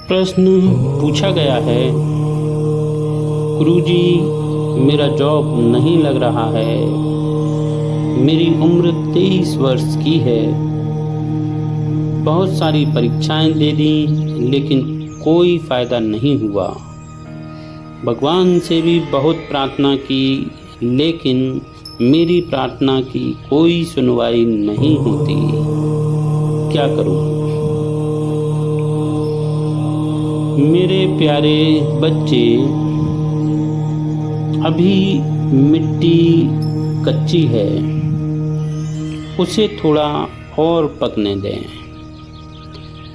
प्रश्न पूछा गया है, गुरुजी मेरा जॉब नहीं लग रहा है, मेरी उम्र 23 वर्ष की है, बहुत सारी परीक्षाएं दे दी लेकिन कोई फ़ायदा नहीं हुआ। भगवान से भी बहुत प्रार्थना की लेकिन मेरी प्रार्थना की कोई सुनवाई नहीं होती, क्या करूं? मेरे प्यारे बच्चे, अभी मिट्टी कच्ची है, उसे थोड़ा और पकने दें।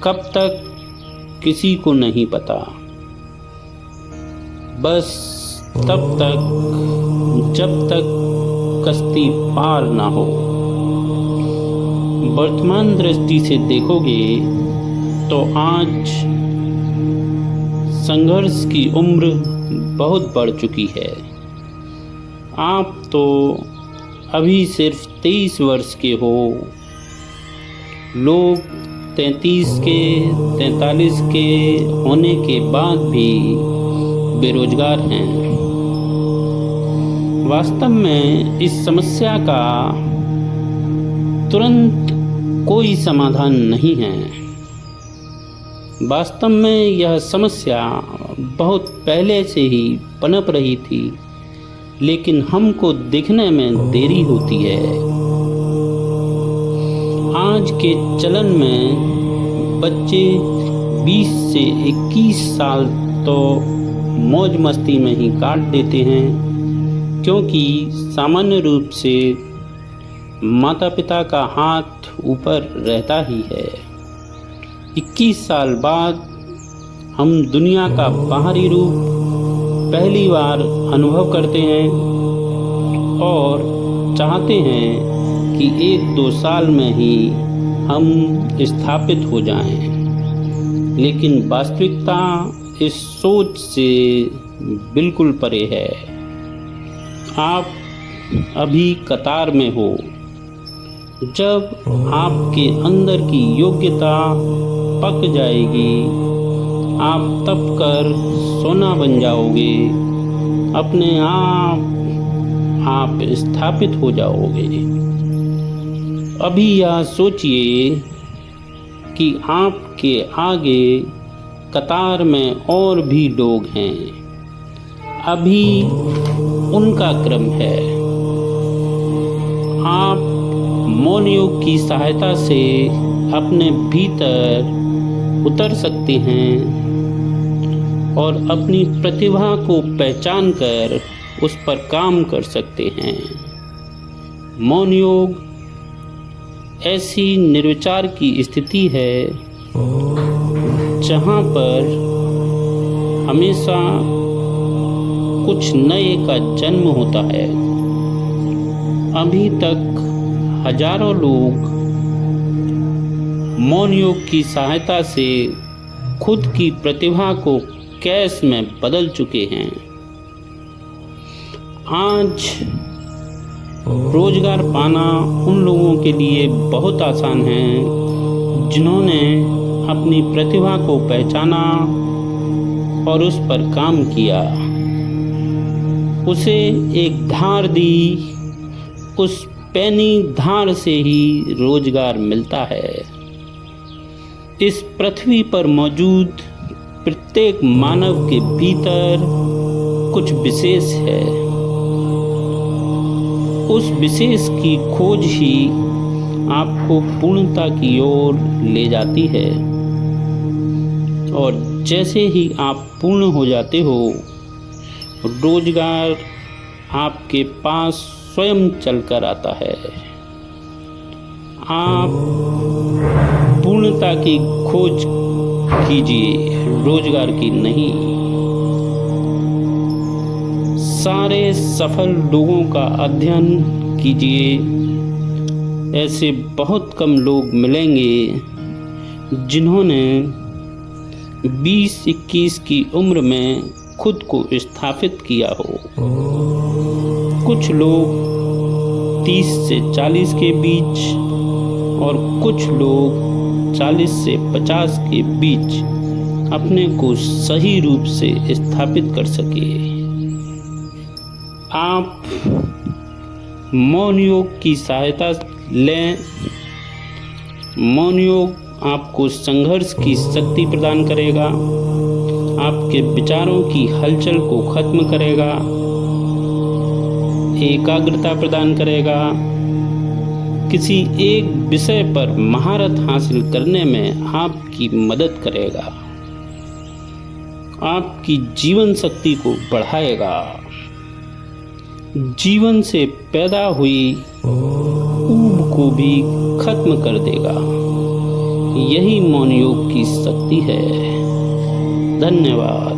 कब तक किसी को नहीं पता, बस तब तक जब तक कश्ती पार ना हो। वर्तमान दृष्टि से देखोगे तो आज संघर्ष की उम्र बहुत बढ़ चुकी है। आप तो अभी सिर्फ 23 वर्ष के हो, लोग 33 के 43 के होने के बाद भी बेरोजगार हैं। वास्तव में इस समस्या का तुरंत कोई समाधान नहीं है। वास्तव में यह समस्या बहुत पहले से ही पनप रही थी, लेकिन हमको दिखने में देरी होती है। आज के चलन में बच्चे 20 से 21 साल तो मौज मस्ती में ही काट देते हैं, क्योंकि सामान्य रूप से माता पिता का हाथ ऊपर रहता ही है। 21 साल बाद हम दुनिया का बाहरी रूप पहली बार अनुभव करते हैं और चाहते हैं कि 1-2 साल में ही हम स्थापित हो जाएं। लेकिन वास्तविकता इस सोच से बिल्कुल परे है। आप अभी कतार में हो। जब आपके अंदर की योग्यता पक जाएगी, आप तप कर सोना बन जाओगे, अपने आप स्थापित हो जाओगे। अभी यह सोचिए कि आपके आगे कतार में और भी लोग हैं, अभी उनका क्रम है। आप मौन योग की सहायता से अपने भीतर उतर सकते हैं और अपनी प्रतिभा को पहचान कर उस पर काम कर सकते हैं। मौन योग ऐसी निर्विचार की स्थिति है जहाँ पर हमेशा कुछ नए का जन्म होता है। अभी तक हजारों लोग मौन योग की सहायता से खुद की प्रतिभा को कैश में बदल चुके हैं। आज रोजगार पाना उन लोगों के लिए बहुत आसान है जिन्होंने अपनी प्रतिभा को पहचाना और उस पर काम किया, उसे एक धार दी, उस पैनी धार से ही रोजगार मिलता है। इस पृथ्वी पर मौजूद प्रत्येक मानव के भीतर कुछ विशेष है। उस विशेष की खोज ही आपको पूर्णता की ओर ले जाती है, और जैसे ही आप पूर्ण हो जाते हो, रोजगार आपके पास स्वयं चलकर आता है। आप पूर्णता की खोज कीजिए, रोजगार की नहीं। सारे सफल लोगों का अध्ययन कीजिए। ऐसे बहुत कम लोग मिलेंगे जिन्होंने 20-21 की उम्र में खुद को स्थापित किया हो। कुछ लोग 30 से 40 के बीच और कुछ लोग 40 से 50 के बीच अपने को सही रूप से स्थापित कर सके। आप मौन योग की सहायता लें। मौन योग आपको संघर्ष की शक्ति प्रदान करेगा, आपके विचारों की हलचल को खत्म करेगा, एकाग्रता प्रदान करेगा, किसी एक विषय पर महारत हासिल करने में आपकी मदद करेगा, आपकी जीवन शक्ति को बढ़ाएगा, जीवन से पैदा हुई ऊब को भी खत्म कर देगा। यही मौन योग की शक्ति है। धन्यवाद।